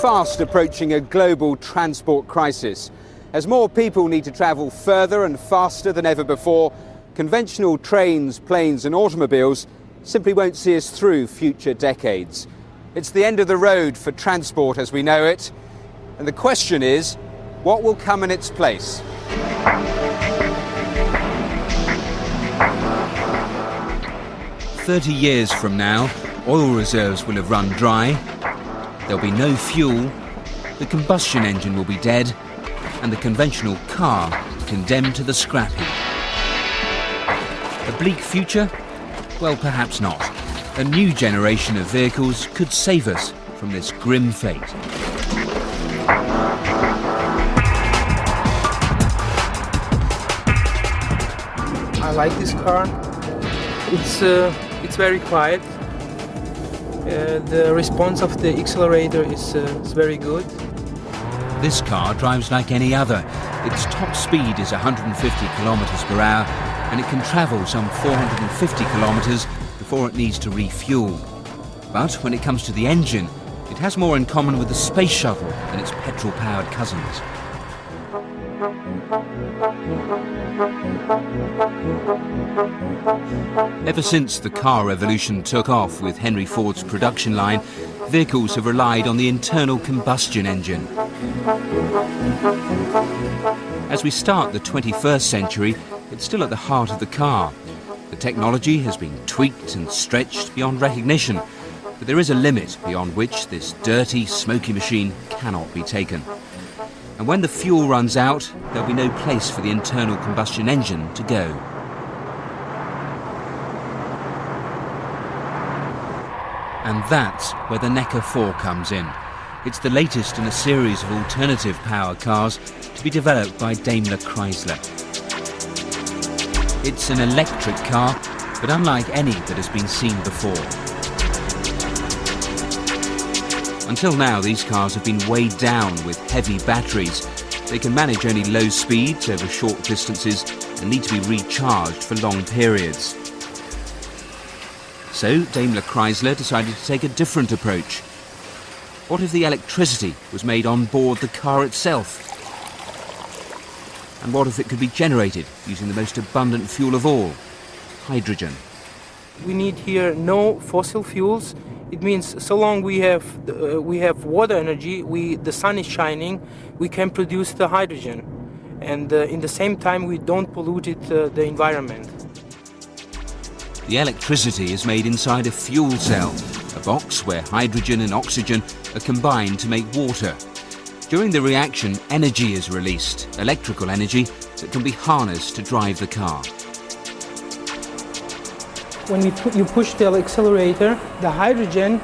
fast approaching a global transport crisis. As more people need to travel further and faster than ever before, conventional trains, planes and automobiles simply won't see us through future decades. It's the end of the road for transport as we know it. And the question is, what will come in its place? "30 years from now, oil reserves will have run dry, there'll be no fuel, the combustion engine will be dead, and the conventional car condemned to the scrap heap." A bleak future? Well, perhaps not. A new generation of vehicles could save us from this grim fate. I like this car. It's very quiet. The response of the accelerator is very good. This car drives like any other. Its top speed is 150 kilometers per hour, and it can travel some 450 kilometers before it needs to refuel. But when it comes to the engine, it has more in common with the space shuttle than its petrol-powered cousins. Ever since the car revolution took off with Henry Ford's production line, vehicles have relied on the internal combustion engine. As we start the 21st century, it's still at the heart of the car. The technology has been tweaked and stretched beyond recognition, but there is a limit beyond which this dirty, smoky machine cannot be taken. And when the fuel runs out, there'll be no place for the internal combustion engine to go. And that's where the Necker 4 comes in. It's the latest in a series of alternative power cars to be developed by Daimler Chrysler. It's an electric car, but unlike any that has been seen before. Until now, these cars have been weighed down with heavy batteries. They can manage only low speeds over short distances and need to be recharged for long periods. So Daimler Chrysler decided to take a different approach. What if the electricity was made on board the car itself? And what if it could be generated using the most abundant fuel of all, hydrogen? We need here no fossil fuels. It means so long we have water energy, the sun is shining, we can produce the hydrogen. And in the same time we don't pollute the environment. The electricity is made inside a fuel cell, a box where hydrogen and oxygen are combined to make water. During the reaction, energy is released, electrical energy that can be harnessed to drive the car. When you push the accelerator, the hydrogen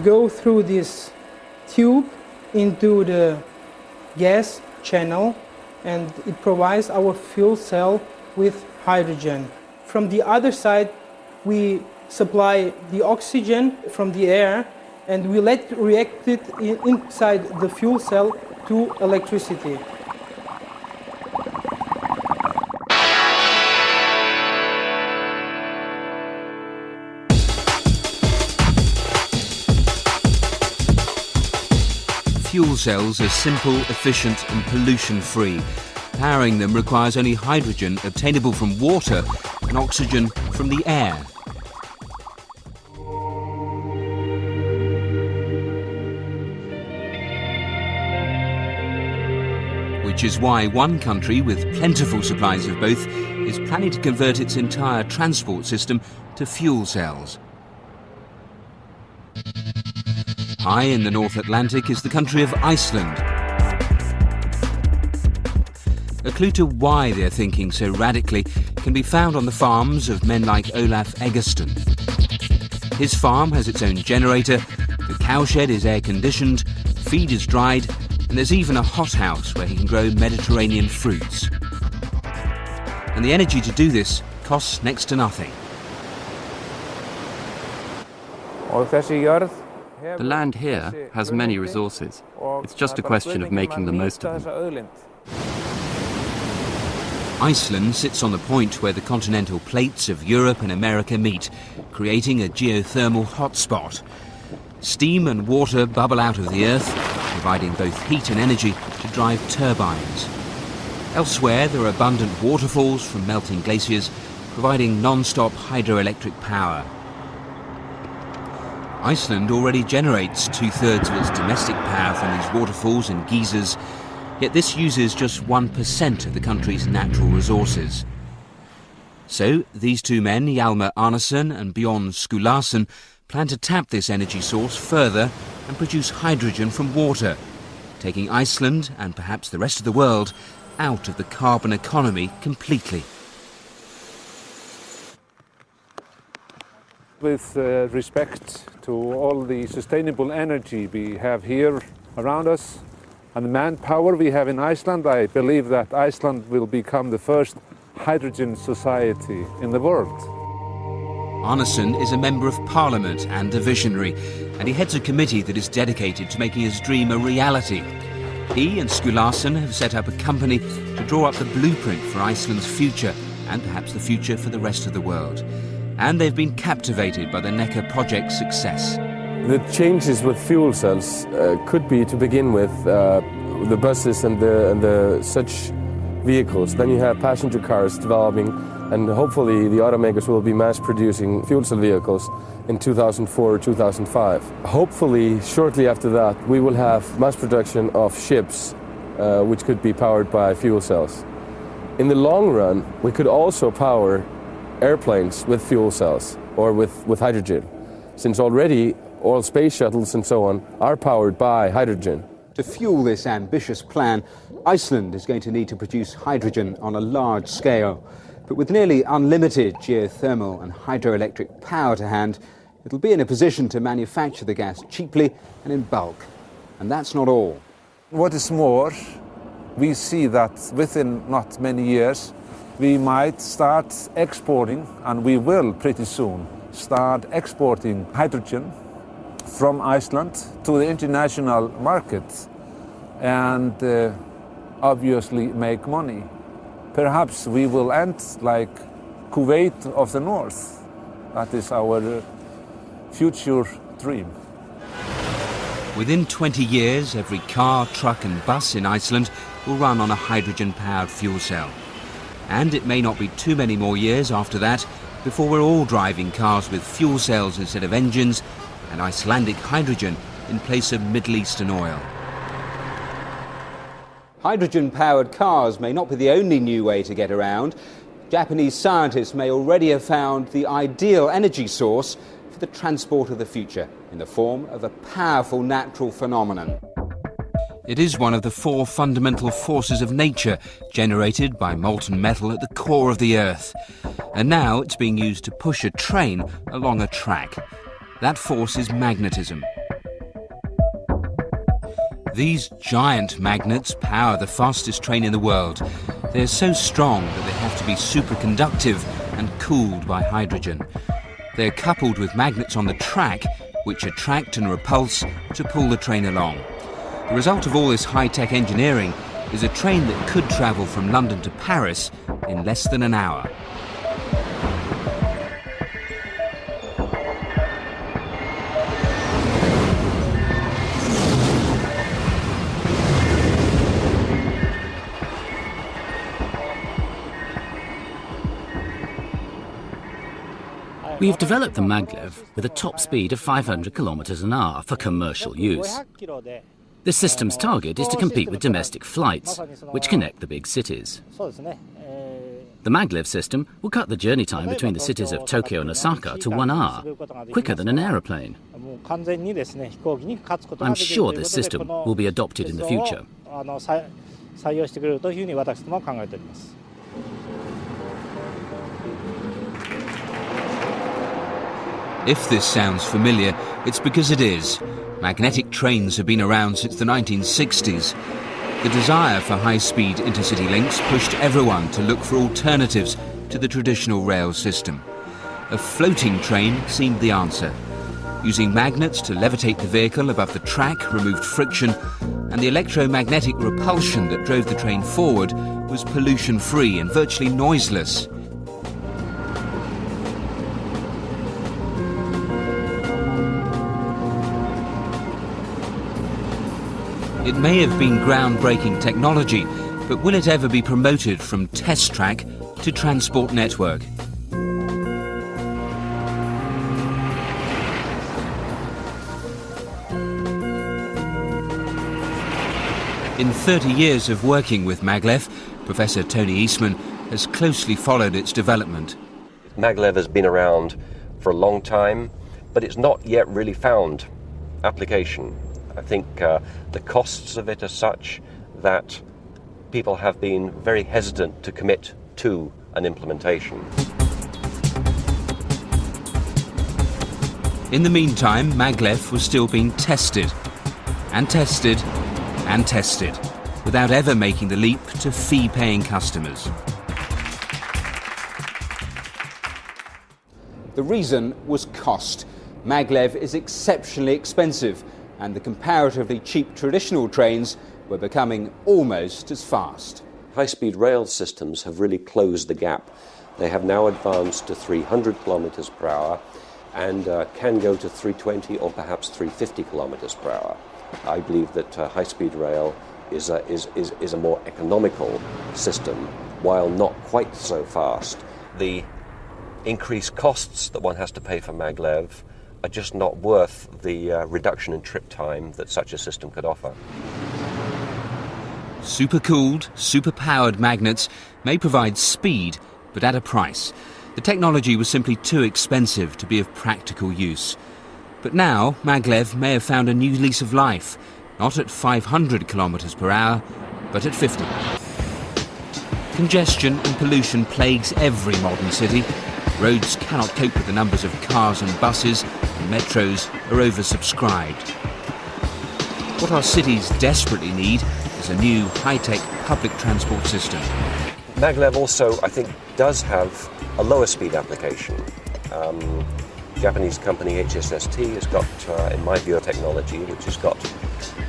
goes through this tube into the gas channel, and it provides our fuel cell with hydrogen. From the other side, we supply the oxygen from the air, and we let react it inside the fuel cell to electricity. Fuel cells are simple, efficient and pollution-free. Powering them requires only hydrogen obtainable from water and oxygen from the air. Which is why one country with plentiful supplies of both is planning to convert its entire transport system to fuel cells. High in the North Atlantic is the country of Iceland. A clue to why they're thinking so radically can be found on the farms of men like Olaf Eggersten. His farm has its own generator, the cowshed is air-conditioned, feed is dried, and there's even a hothouse where he can grow Mediterranean fruits. And the energy to do this costs next to nothing. The land here has many resources. It's just a question of making the most of them. Iceland sits on the point where the continental plates of Europe and America meet, creating a geothermal hotspot. Steam and water bubble out of the earth, providing both heat and energy to drive turbines. Elsewhere, there are abundant waterfalls from melting glaciers, providing non-stop hydroelectric power. Iceland already generates 2/3 of its domestic power from these waterfalls and geysers, yet this uses just 1% of the country's natural resources. So, these two men, Hjalmar Arnason and Bjorn Skulason, plan to tap this energy source further and produce hydrogen from water, taking Iceland, and perhaps the rest of the world, out of the carbon economy completely. With respect to all the sustainable energy we have here around us and the manpower we have in Iceland, I believe that Iceland will become the first hydrogen society in the world. Arnason is a member of parliament and a visionary, and he heads a committee that is dedicated to making his dream a reality. He and Skulason have set up a company to draw up the blueprint for Iceland's future, and perhaps the future for the rest of the world. And they've been captivated by the Neckar project's success. The changes with fuel cells could be, to begin with, the buses and the such vehicles. Then you have passenger cars developing, and hopefully the automakers will be mass producing fuel cell vehicles in 2004 or 2005. Hopefully, shortly after that, we will have mass production of ships which could be powered by fuel cells. In the long run, we could also power airplanes with fuel cells or with hydrogen, since already all space shuttles and so on are powered by hydrogen. To fuel this ambitious plan, Iceland is going to need to produce hydrogen on a large scale. But with nearly unlimited geothermal and hydroelectric power to hand, it'll be in a position to manufacture the gas cheaply and in bulk. And that's not all. What is more, we see that within not many years, we might start exporting, and we will pretty soon start exporting hydrogen from Iceland to the international market and obviously make money. Perhaps we will end like Kuwait of the North. That is our future dream. Within 20 years, every car, truck and bus in Iceland will run on a hydrogen-powered fuel cell. And it may not be too many more years after that before we're all driving cars with fuel cells instead of engines and Icelandic hydrogen in place of Middle Eastern oil. Hydrogen-powered cars may not be the only new way to get around. Japanese scientists may already have found the ideal energy source for the transport of the future in the form of a powerful natural phenomenon. It is one of the four fundamental forces of nature generated by molten metal at the core of the Earth. And now it's being used to push a train along a track. That force is magnetism. These giant magnets power the fastest train in the world. They're so strong that they have to be superconductive and cooled by hydrogen. They're coupled with magnets on the track, which attract and repulse to pull the train along. The result of all this high-tech engineering is a train that could travel from London to Paris in less than an hour. We have developed the maglev with a top speed of 500 kilometers an hour for commercial use. This system's target is to compete with domestic flights, which connect the big cities. The maglev system will cut the journey time between the cities of Tokyo and Osaka to 1 hour, quicker than an aeroplane. I'm sure this system will be adopted in the future. If this sounds familiar, it's because it is. Magnetic trains have been around since the 1960s. The desire for high-speed intercity links pushed everyone to look for alternatives to the traditional rail system. A floating train seemed the answer. Using magnets to levitate the vehicle above the track removed friction, and the electromagnetic repulsion that drove the train forward was pollution-free and virtually noiseless. It may have been groundbreaking technology, but will it ever be promoted from test track to transport network? In 30 years of working with maglev, Professor Tony Eastman has closely followed its development. Maglev has been around for a long time, but it's not yet really found application. I think the costs of it are such that people have been very hesitant to commit to an implementation. In the meantime, maglev was still being tested, and tested, and tested, without ever making the leap to fee-paying customers. The reason was cost. Maglev is exceptionally expensive, and the comparatively cheap traditional trains were becoming almost as fast. High-speed rail systems have really closed the gap. They have now advanced to 300 kilometers per hour and can go to 320 or perhaps 350 kilometers per hour. I believe that high-speed rail is a more economical system, while not quite so fast. The increased costs that one has to pay for maglev are just not worth the reduction in trip time that such a system could offer. Super-cooled, super-powered magnets may provide speed, but at a price. The technology was simply too expensive to be of practical use. But now, maglev may have found a new lease of life, not at 500 kilometers per hour, but at 50. Congestion and pollution plagues every modern city. Roads cannot cope with the numbers of cars and buses, and metros are oversubscribed. What our cities desperately need is a new high-tech public transport system. Maglev also, I think, does have a lower speed application. Japanese company HSST has got, in my view, a technology which has got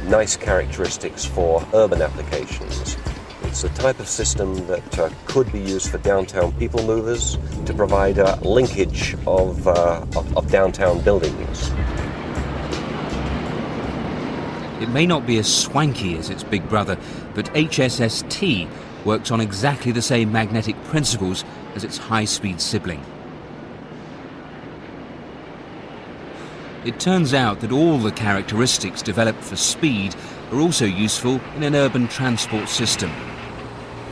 nice characteristics for urban applications. It's the type of system that could be used for downtown people movers to provide a linkage of downtown buildings. It may not be as swanky as its big brother, but HSST works on exactly the same magnetic principles as its high-speed sibling. It turns out that all the characteristics developed for speed are also useful in an urban transport system.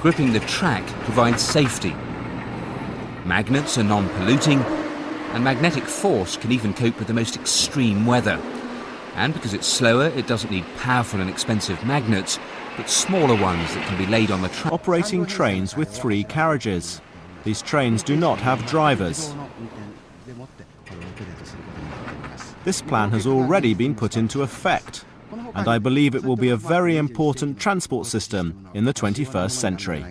Gripping the track provides safety. Magnets are non-polluting, and magnetic force can even cope with the most extreme weather. And because it's slower, it doesn't need powerful and expensive magnets, but smaller ones that can be laid on the track. Operating trains with 3 carriages. These trains do not have drivers. This plan has already been put into effect, and I believe it will be a very important transport system in the 21st century.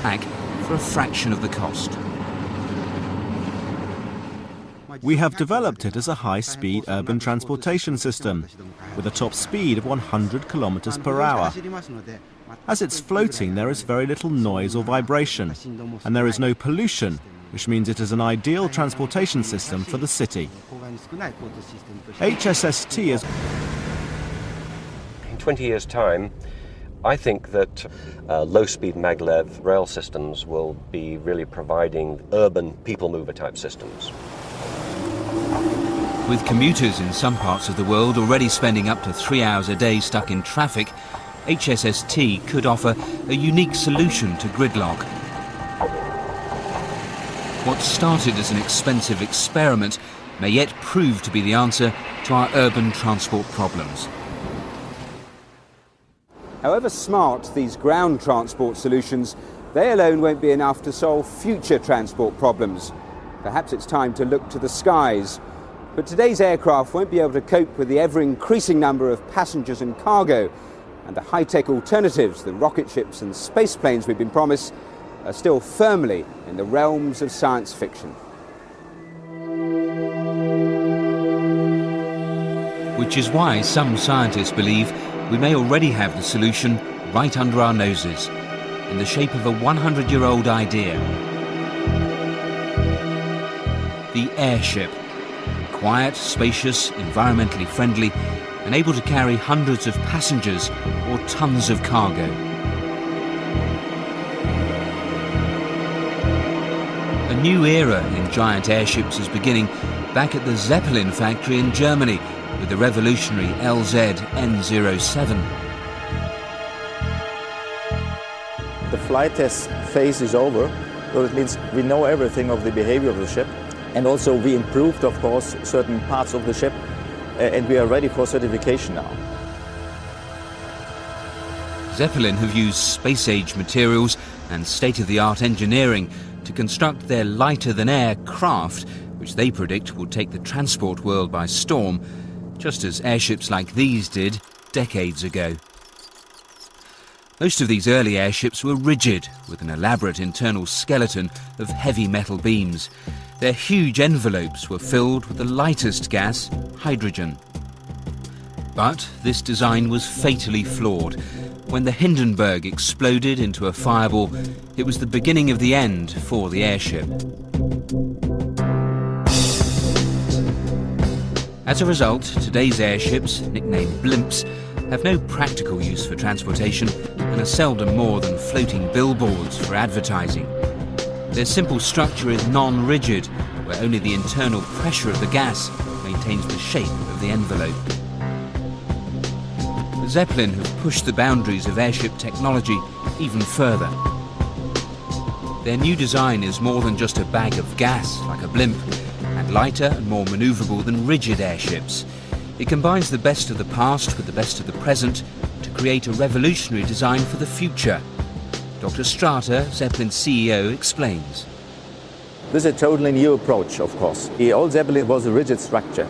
Back for a fraction of the cost. We have developed it as a high-speed urban transportation system with a top speed of 100 kilometers per hour. As it's floating, there is very little noise or vibration, and there is no pollution, which means it is an ideal transportation system for the city. HSST is... In 20 years' time, I think that low-speed maglev rail systems will be really providing urban people-mover type systems. With commuters in some parts of the world already spending up to 3 hours a day stuck in traffic, HSST could offer a unique solution to gridlock. What started as an expensive experiment may yet prove to be the answer to our urban transport problems. However smart these ground transport solutions, they alone won't be enough to solve future transport problems. Perhaps it's time to look to the skies. But today's aircraft won't be able to cope with the ever-increasing number of passengers and cargo, and the high-tech alternatives, the rocket ships and space planes we've been promised, are still firmly in the realms of science fiction. Which is why some scientists believe we may already have the solution right under our noses, in the shape of a 100-year-old idea. The airship. Quiet, spacious, environmentally friendly, and able to carry hundreds of passengers or tons of cargo. A new era in giant airships is beginning back at the Zeppelin factory in Germany with the revolutionary LZ N07. The flight test phase is over, so it means we know everything of the behavior of the ship, and also we improved, of course, certain parts of the ship, and we are ready for certification now. Zeppelin have used space-age materials and state-of-the-art engineering to construct their lighter-than-air craft, which they predict will take the transport world by storm, just as airships like these did decades ago. Most of these early airships were rigid, with an elaborate internal skeleton of heavy metal beams. Their huge envelopes were filled with the lightest gas, hydrogen. But this design was fatally flawed. When the Hindenburg exploded into a fireball, it was the beginning of the end for the airship. As a result, today's airships, nicknamed blimps, have no practical use for transportation and are seldom more than floating billboards for advertising. Their simple structure is non-rigid, where only the internal pressure of the gas maintains the shape of the envelope. The Zeppelin have pushed the boundaries of airship technology even further. Their new design is more than just a bag of gas, like a blimp, and lighter and more manoeuvrable than rigid airships. It combines the best of the past with the best of the present to create a revolutionary design for the future. Dr. Strata, Zeppelin's CEO, explains. This is a totally new approach, of course. The old Zeppelin was a rigid structure.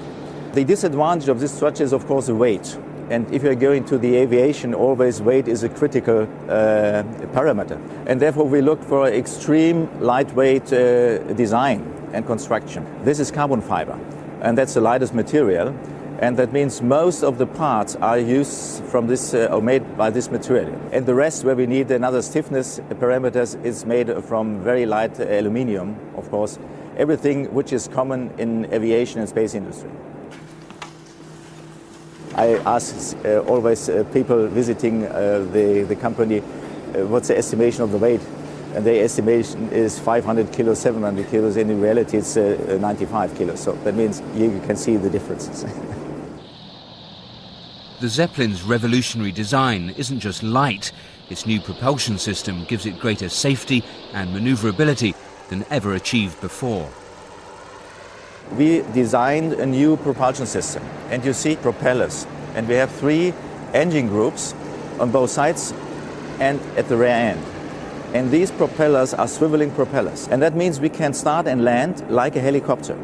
The disadvantage of this structure is, of course, the weight. And if you're going to the aviation, always weight is a critical parameter. And therefore, we looked for extreme lightweight design and construction. This is carbon fiber, and that's the lightest material. And that means most of the parts are used from this or made by this material. And the rest, where we need another stiffness parameters, is made from very light aluminium, of course. Everything which is common in aviation and space industry. I ask always people visiting the company what's the estimation of the weight. And their estimation is 500 kilos, 700 kilos. In reality, it's 95 kilos. So that means you can see the differences. The Zeppelin's revolutionary design isn't just light. Its new propulsion system gives it greater safety and manoeuvrability than ever achieved before. We designed a new propulsion system, and you see propellers. And we have 3 engine groups on both sides and at the rear end. And these propellers are swiveling propellers. And that means we can start and land like a helicopter.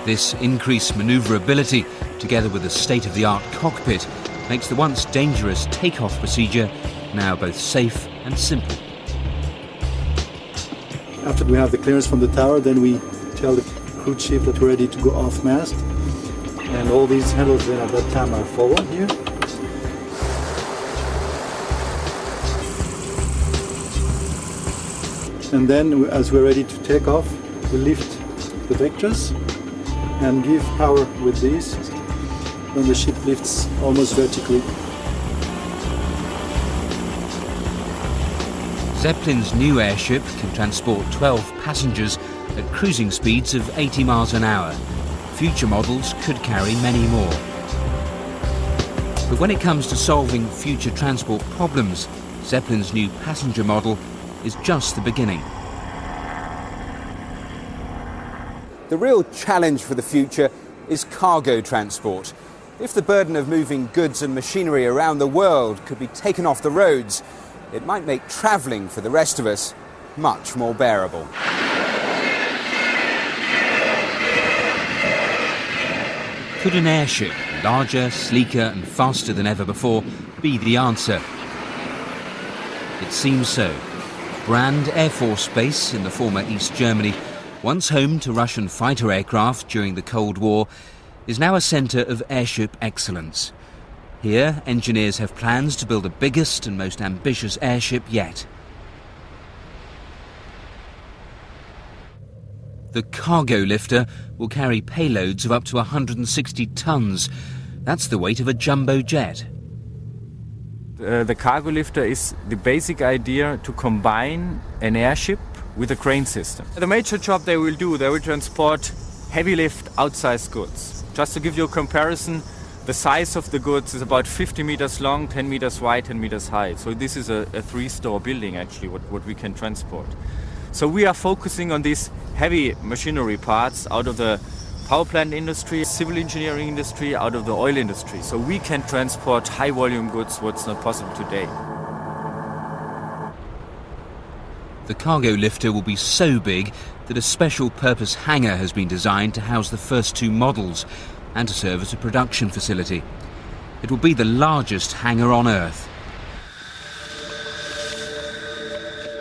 This increased manoeuvrability, together with a state-of-the-art cockpit, makes the once dangerous takeoff procedure now both safe and simple. After we have the clearance from the tower, then we tell the crew chief that we're ready to go off mast. And all these handles then at that time are forward here. And then as we're ready to take off, we lift the vectors and give power with these. Then the ship lifts almost vertically. Zeppelin's new airship can transport 12 passengers at cruising speeds of 80 miles an hour. Future models could carry many more. But when it comes to solving future transport problems, Zeppelin's new passenger model is just the beginning. The real challenge for the future is cargo transport. If the burden of moving goods and machinery around the world could be taken off the roads, it might make travelling for the rest of us much more bearable. Could an airship, larger, sleeker and faster than ever before, be the answer? It seems so. Brand Air Force Base in the former East Germany, once home to Russian fighter aircraft during the Cold War, is now a centre of airship excellence. Here, engineers have plans to build the biggest and most ambitious airship yet. The cargo lifter will carry payloads of up to 160 tons. That's the weight of a jumbo jet. The cargo lifter is the basic idea to combine an airship with a crane system. The major job they will do, they will transport heavy lift outsized goods. Just to give you a comparison, the size of the goods is about 50 meters long, 10 meters wide, 10 meters high. So this is a three-store building actually, what we can transport. So we are focusing on these heavy machinery parts out of the power plant industry, civil engineering industry, out of the oil industry. So we can transport high volume goods, what's not possible today. The cargo lifter will be so big that a special purpose hangar has been designed to house the first two models and to serve as a production facility. It will be the largest hangar on Earth.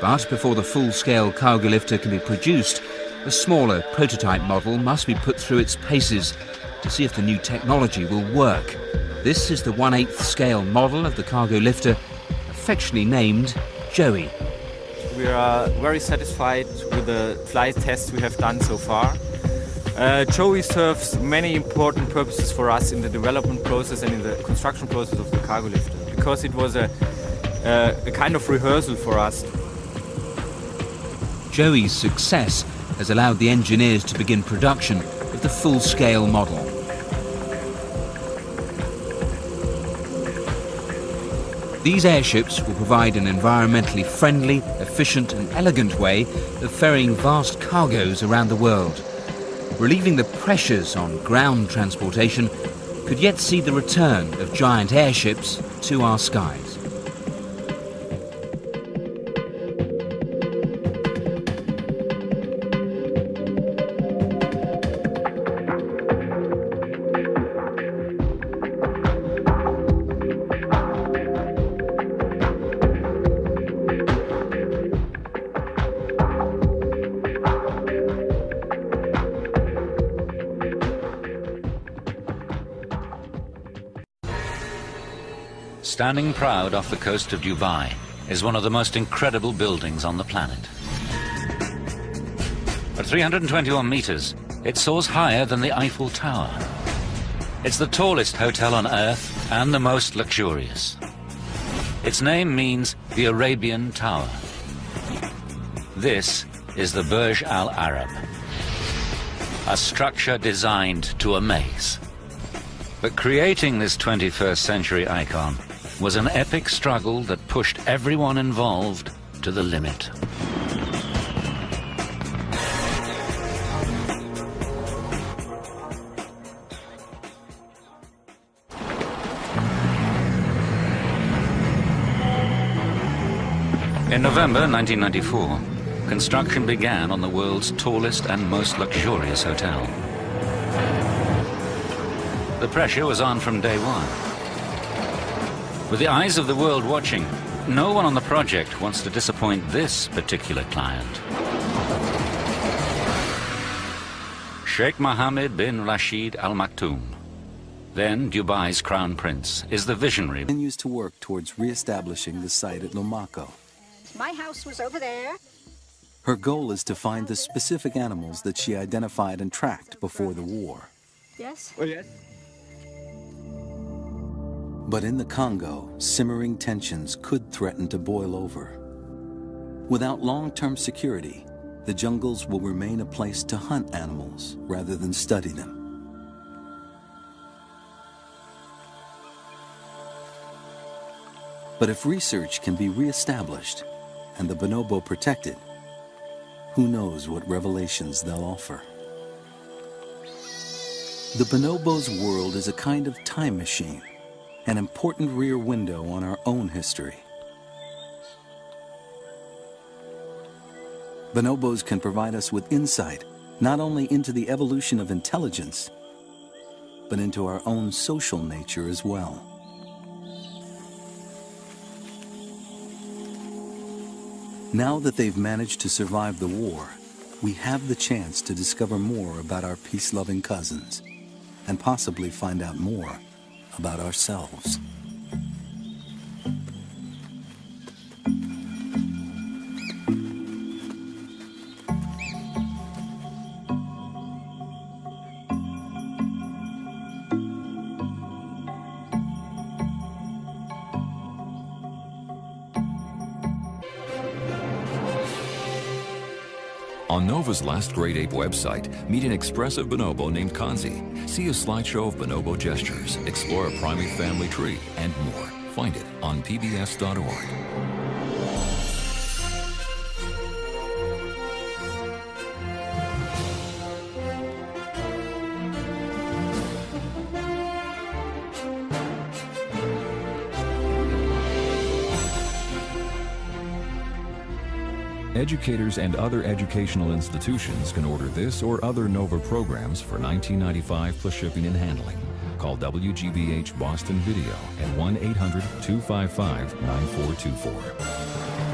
But before the full-scale cargo lifter can be produced, a smaller prototype model must be put through its paces to see if the new technology will work. This is the 1/8 scale model of the cargo lifter, affectionately named Joey. We are very satisfied with the flight tests we have done so far. Joey serves many important purposes for us in the development process and in the construction process of the cargo lifter, because it was a kind of rehearsal for us. Joey's success has allowed the engineers to begin production of the full-scale model. These airships will provide an environmentally friendly, efficient and elegant way of ferrying vast cargoes around the world. Relieving the pressures on ground transportation could yet see the return of giant airships to our skies. Standing proud off the coast of Dubai is one of the most incredible buildings on the planet. At 321 meters, it soars higher than the Eiffel Tower. It's the tallest hotel on Earth and the most luxurious. Its name means the Arabian Tower. This is the Burj Al Arab, a structure designed to amaze. But creating this 21st century icon was an epic struggle that pushed everyone involved to the limit. In November 1994, construction began on the world's tallest and most luxurious hotel. The pressure was on from day one. With the eyes of the world watching, no one on the project wants to disappoint this particular client. Sheikh Mohammed bin Rashid Al Maktoum, then Dubai's crown prince, is the visionary. Continues to work towards re-establishing the site at Lomako. My house was over there. Her goal is to find the specific animals that she identified and tracked before the war. Yes? Oh, yes. But in the Congo, simmering tensions could threaten to boil over. Without long-term security, the jungles will remain a place to hunt animals rather than study them. But if research can be re-established and the bonobo protected, who knows what revelations they'll offer. The bonobo's world is a kind of time machine, an important rear window on our own history. Bonobos can provide us with insight not only into the evolution of intelligence, but into our own social nature as well. Now that they've managed to survive the war, we have the chance to discover more about our peace-loving cousins and possibly find out more about ourselves. On Nova's Last Great Ape website, meet an expressive bonobo named Kanzi. See a slideshow of bonobo gestures, explore a primate family tree, and more. Find it on pbs.org. Educators and other educational institutions can order this or other NOVA programs for $19.95 plus shipping and handling. Call WGBH Boston Video at 1-800-255-9424.